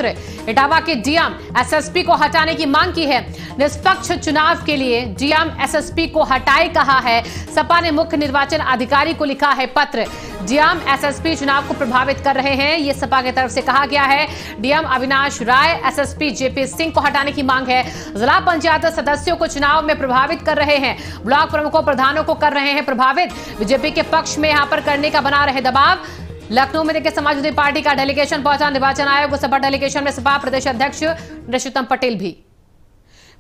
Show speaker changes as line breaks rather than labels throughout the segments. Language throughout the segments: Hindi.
पत्र। इटावा के डीएम एसएसपी को हटाने की मांग की है। निष्पक्ष चुनाव के लिए डीएम एसएसपी को हटाए कहा है। सपा ने मुख्य निर्वाचन अधिकारी को लिखा है पत्र। डीएम एसएसपी चुनाव को प्रभावित कर रहे हैं, ये सपा की तरफ से कहा गया है। DM Avinash Rai, SSP JP Singh को हटाने की मांग है। जिला पंचायत सदस्यों को चुनाव में प्रभावित कर रहे हैं, ब्लॉक प्रमुखों प्रधानों को कर रहे हैं प्रभावित। बीजेपी के पक्ष में यहां पर करने का बना रहे दबाव। लखनऊ में देखिए समाजवादी पार्टी का डेलीगेशन पहुंचा। निर्वाचन आयोग सपा डेलीगेशन में सपा प्रदेश अध्यक्ष नरोत्तम पटेल भी।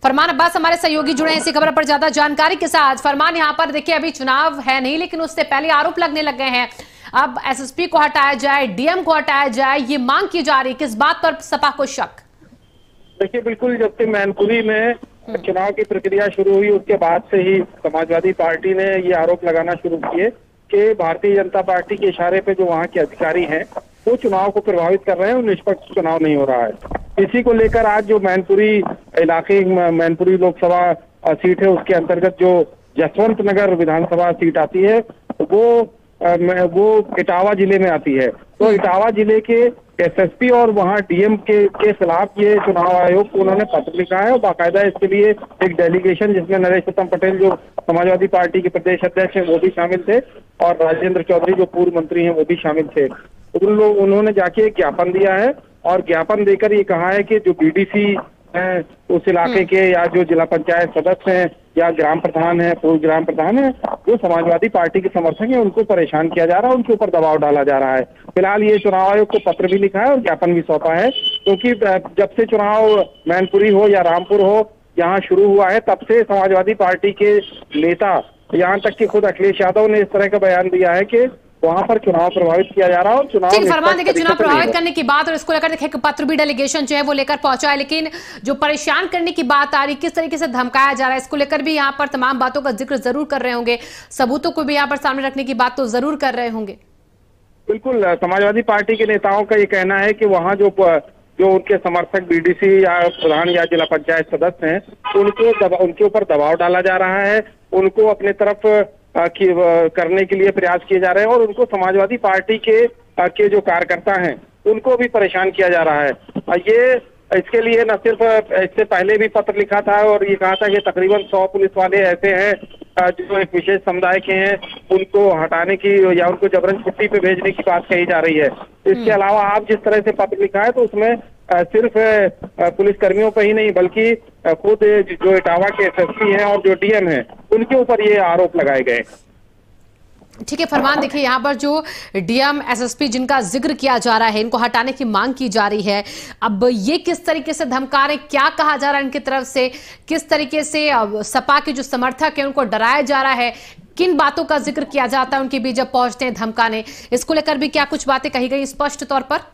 फरमान अब्बास हमारे सहयोगी जुड़े हैं इसी खबर पर ज्यादा जानकारी के साथ। फरमान, यहां पर देखिए अभी चुनाव है नहीं, लेकिन उससे पहले आरोप लगने लग गए हैं। अब एसएसपी को हटाया जाए, डीएम को हटाया जाए, ये मांग की जा रही, किस बात पर सपा को शक?
देखिए, बिल्कुल जब से मैनपुरी में चुनाव की प्रक्रिया शुरू हुई उसके बाद से ही समाजवादी पार्टी ने ये आरोप लगाना शुरू किए कि भारतीय जनता पार्टी के इशारे पे जो वहाँ के अधिकारी हैं वो चुनाव को प्रभावित कर रहे हैं और निष्पक्ष चुनाव नहीं हो रहा है। इसी को लेकर आज जो मैनपुरी इलाके, मैनपुरी लोकसभा सीट है, उसके अंतर्गत जो जसवंत नगर विधानसभा सीट आती है वो इटावा जिले में आती है। तो इटावा जिले के एसएसपी और वहाँ डीएम के खिलाफ ये चुनाव आयोग को उन्होंने पत्र लिखा है और बाकायदा इसके लिए एक डेलीगेशन, जिसमें नरोत्तम पटेल जो समाजवादी पार्टी के प्रदेश अध्यक्ष हैं वो भी शामिल थे और राजेंद्र चौधरी जो पूर्व मंत्री हैं वो भी शामिल थे। तो उन्होंने जाके एक ज्ञापन दिया है और ज्ञापन देकर ये कहा है कि जो बीडीसी हैं उस इलाके के या जो जिला पंचायत सदस्य हैं या ग्राम प्रधान है, पूर्व ग्राम प्रधान है, जो समाजवादी पार्टी के समर्थक हैं, उनको परेशान किया जा रहा है, उनके ऊपर दबाव डाला जा रहा है। फिलहाल ये चुनाव आयोग को पत्र भी लिखा है और ज्ञापन भी सौंपा है, क्योंकि जब से चुनाव मैनपुरी हो या रामपुर हो यहाँ शुरू हुआ है तब से समाजवादी पार्टी के नेता, यहाँ तक कि खुद अखिलेश यादव ने इस तरह का बयान दिया है कि वहां पर चुनाव प्रभावित किया जा रहा है और चुनाव
फरमान देखिए चुनाव प्रभावित करने की बात और इसको लेकर देखिए पत्र भी डेलीगेशन जो है वो लेकर पहुंचा है, लेकिन जो परेशान करने की बात आ रही, किस तरीके से धमकाया जा रहा है, इसको लेकर भी यहाँ पर तमाम बातों का जिक्र जरूर कर रहे होंगे, सबूतों को भी यहाँ पर सामने रखने की बात तो जरूर कर रहे होंगे।
बिल्कुल, समाजवादी पार्टी के नेताओं का ये कहना है कि वहाँ जो उनके समर्थक बीडीसी या प्रधान या जिला पंचायत सदस्य हैं उनके ऊपर दबाव डाला जा रहा है, उनको अपने तरफ करने के लिए प्रयास किए जा रहे हैं और उनको समाजवादी पार्टी के जो कार्यकर्ता हैं उनको भी परेशान किया जा रहा है। ये इसके लिए न सिर्फ इससे पहले भी पत्र लिखा था और ये कहा था कि तकरीबन 100 पुलिस वाले ऐसे हैं जो एक विशेष समुदाय के हैं, उनको हटाने की या उनको जबरन छुट्टी पे भेजने की बात कही जा रही है। इसके अलावा आप जिस तरह से पत्र लिखा है तो उसमें सिर्फ पुलिस कर्मियों पर ही नहीं बल्कि खुद जो इटावा के एसएसपी हैं और जो डीएम हैं उनके ऊपर ये आरोप लगाए गए।
ठीक है फरमान, देखिए यहाँ पर जो डीएम एसएसपी जिनका जिक्र किया जा रहा है, इनको हटाने की मांग की जा रही है। अब ये किस तरीके से धमका रहे, क्या कहा जा रहा है इनकी तरफ से, किस तरीके से सपा के जो समर्थक है उनको डराया जा रहा है, किन बातों का जिक्र किया जाता है उनके बीच जब पहुंचते हैं धमकाने, इसको लेकर भी क्या कुछ बातें कही गई स्पष्ट तौर पर?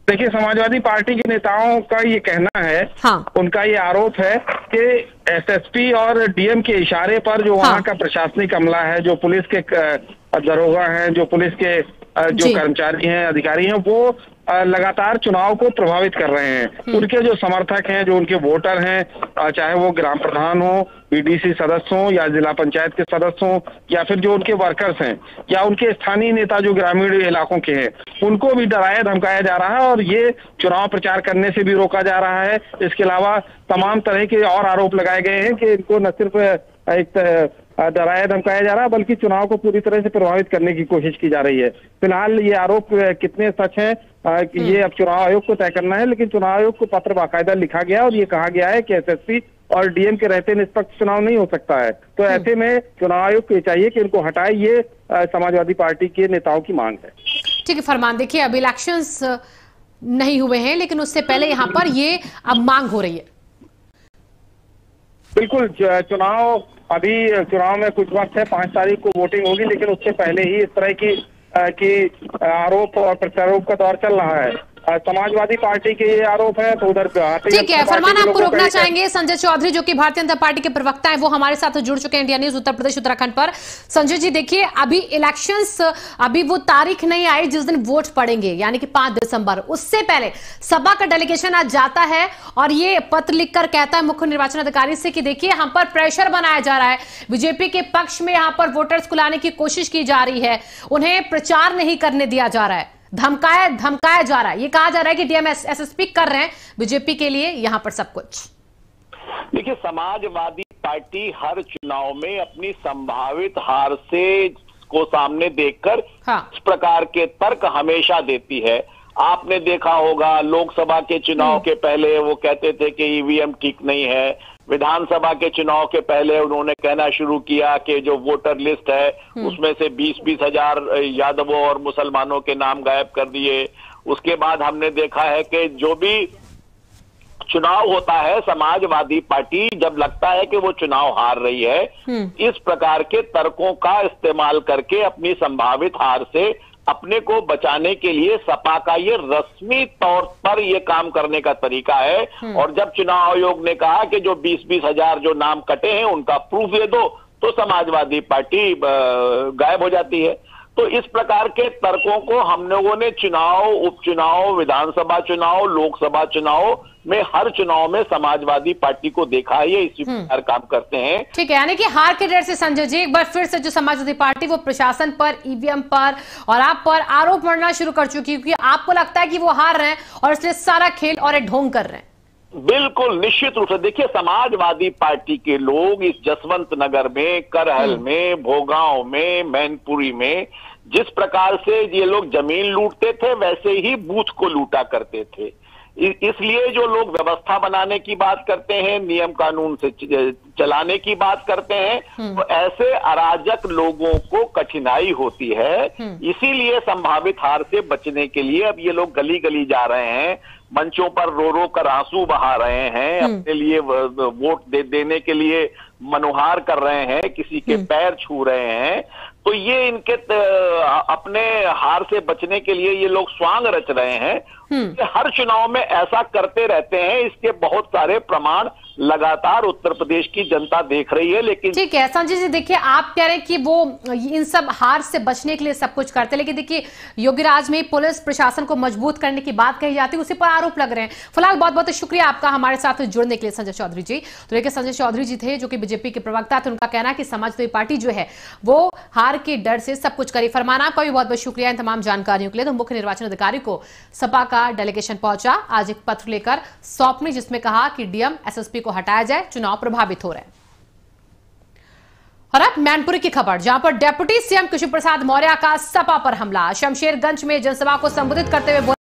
देखिए, समाजवादी पार्टी के नेताओं का ये कहना है, हाँ, उनका ये आरोप है कि एसएसपी और डीएम के इशारे पर जो वहाँ का प्रशासनिक अमला है, जो पुलिस के दरोगा हैं, जो पुलिस के जो कर्मचारी हैं, अधिकारी हैं, वो लगातार चुनाव को प्रभावित कर रहे हैं। उनके जो समर्थक हैं, जो उनके वोटर हैं, चाहे वो ग्राम प्रधान हो, बीडीसी सदस्य हो या जिला पंचायत के सदस्य हो या फिर जो उनके वर्कर्स हैं या उनके स्थानीय नेता जो ग्रामीण इलाकों के हैं, उनको भी डराया धमकाया जा रहा है और ये चुनाव प्रचार करने से भी रोका जा रहा है। इसके अलावा तमाम तरह के और आरोप लगाए गए हैं कि इनको न सिर्फ एक डराया धमकाया जा रहा है बल्कि चुनाव को पूरी तरह से प्रभावित करने की कोशिश की जा रही है। फिलहाल ये आरोप कितने सच हैं ये अब चुनाव आयोग को तय करना है, लेकिन चुनाव आयोग को पत्र बाकायदा लिखा गया और ये कहा गया है कि एसएसपी और डीएम के रहते निष्पक्ष चुनाव नहीं हो सकता है। तो ऐसे में चुनाव आयोग को चाहिए कि इनको हटाए, ये समाजवादी पार्टी के नेताओं की मांग है।
ठीक है फरमान, देखिए अब इलेक्शंस नहीं हुए हैं लेकिन उससे पहले यहाँ पर ये अब मांग हो रही है।
बिल्कुल, चुनाव में कुछ वक्त है, 5 तारीख को वोटिंग होगी, लेकिन उससे पहले ही इस तरह की आरोप और प्रत्यारोप का दौर चल रहा है। समाजवादी पार्टी के ये आरोप है तो उधर
ठीक है फरमान, आपको रोकना चाहेंगे। संजय चौधरी जो कि भारतीय जनता पार्टी के प्रवक्ता हैं वो हमारे साथ जुड़ चुके हैं इंडिया न्यूज उत्तर प्रदेश उत्तराखंड पर। संजय जी देखिए, अभी इलेक्शंस, अभी वो तारीख नहीं आई जिस दिन वोट पड़ेंगे यानी कि 5 दिसंबर, उससे पहले सपा का डेलीगेशन आज जाता है और ये पत्र लिखकर कहता है मुख्य निर्वाचन अधिकारी से कि देखिए हम पर प्रेशर बनाया जा रहा है, बीजेपी के पक्ष में यहाँ पर वोटर्स को लाने की कोशिश की जा रही है, उन्हें प्रचार नहीं करने दिया जा रहा है। धमकाया जा रहा है। ये कहा जा रहा है कि डीएम एसएसपी कर रहे हैं बीजेपी के लिए यहां पर सब कुछ।
देखिए, समाजवादी पार्टी हर चुनाव में अपनी संभावित हार से को सामने देखकर इस प्रकार के तर्क हमेशा देती है। आपने देखा होगा लोकसभा के चुनाव के पहले वो कहते थे कि ईवीएम ठीक नहीं है, विधानसभा के चुनाव के पहले उन्होंने कहना शुरू किया कि जो वोटर लिस्ट है उसमें से 20-20 हजार यादवों और मुसलमानों के नाम गायब कर दिए। उसके बाद हमने देखा है कि जो भी चुनाव होता है, समाजवादी पार्टी जब लगता है कि वो चुनाव हार रही है, इस प्रकार के तर्कों का इस्तेमाल करके अपनी संभावित हार से अपने को बचाने के लिए सपा का ये रस्मी तौर पर ये काम करने का तरीका है। और जब चुनाव आयोग ने कहा कि जो 20-20 हजार जो नाम कटे हैं उनका प्रूफ दे दो, तो समाजवादी पार्टी गायब हो जाती है। तो इस प्रकार के तर्कों को हम लोगों ने चुनाव, उपचुनाव, विधानसभा चुनाव, लोकसभा चुनाव में हर चुनाव में समाजवादी पार्टी को देखा है, ये इसी प्रकार काम करते हैं।
ठीक है, यानी कि हार के डर से संजय जी एक बार फिर से जो समाजवादी पार्टी वो प्रशासन पर, ईवीएम पर और आप पर आरोप मढ़ना शुरू कर चुकी है, क्योंकि आपको लगता है कि वो हार रहे हैं और इसलिए सारा खेल और ढोंग कर रहे हैं।
बिल्कुल निश्चित रूप से। देखिए, समाजवादी पार्टी के लोग इस जसवंत नगर में, करहल में, भोगांव में, मैनपुरी में जिस प्रकार से ये लोग जमीन लूटते थे वैसे ही बूथ को लूटा करते थे। इसलिए जो लोग व्यवस्था बनाने की बात करते हैं, नियम कानून से चलाने की बात करते हैं, तो ऐसे अराजक लोगों को कठिनाई होती है। इसीलिए संभावित हार से बचने के लिए अब ये लोग गली गली जा रहे हैं, मंचों पर रो रो कर आंसू बहा रहे हैं, अपने लिए वोट देने के लिए मनुहार कर रहे हैं, किसी के पैर छू रहे हैं। तो ये इनके अपने हार से बचने के लिए ये लोग स्वांग रच रहे हैं। हर चुनाव में ऐसा करते रहते हैं, इसके बहुत सारे प्रमाण लगातार उत्तर प्रदेश की जनता देख रही है। लेकिन
ठीक है संजय जी, देखिए आप कह रहे हैं कि वो इन सब हार से बचने के लिए सब कुछ करते हैं, लेकिन देखिए योगीराज में पुलिस प्रशासन को मजबूत करने की बात कही जाती है, उसी पर आरोप लग रहे हैं। फिलहाल बहुत बहुत शुक्रिया आपका हमारे साथ जुड़ने के लिए संजय चौधरी जी। तो देखिए संजय चौधरी जी थे जो कि बीजेपी के प्रवक्ता थे, उनका कहना है कि समाजवादी पार्टी जो है वो हार के डर से सब कुछ करी। फरमान आपका भी बहुत बहुत शुक्रिया इन तमाम जानकारियों के लिए। तो मुख्य निर्वाचन अधिकारी को सपा का डेलीगेशन पहुंचा आज एक पत्र लेकर सौंपने, जिसमें कहा कि डीएम एसएसपी को हटाया जाए, चुनाव प्रभावित हो रहे हैं। और अब मैनपुरी की खबर, जहां पर डिप्टी सीएम कृष्ण प्रसाद मौर्य का सपा पर हमला। शमशेरगंज में जनसभा को संबोधित करते हुए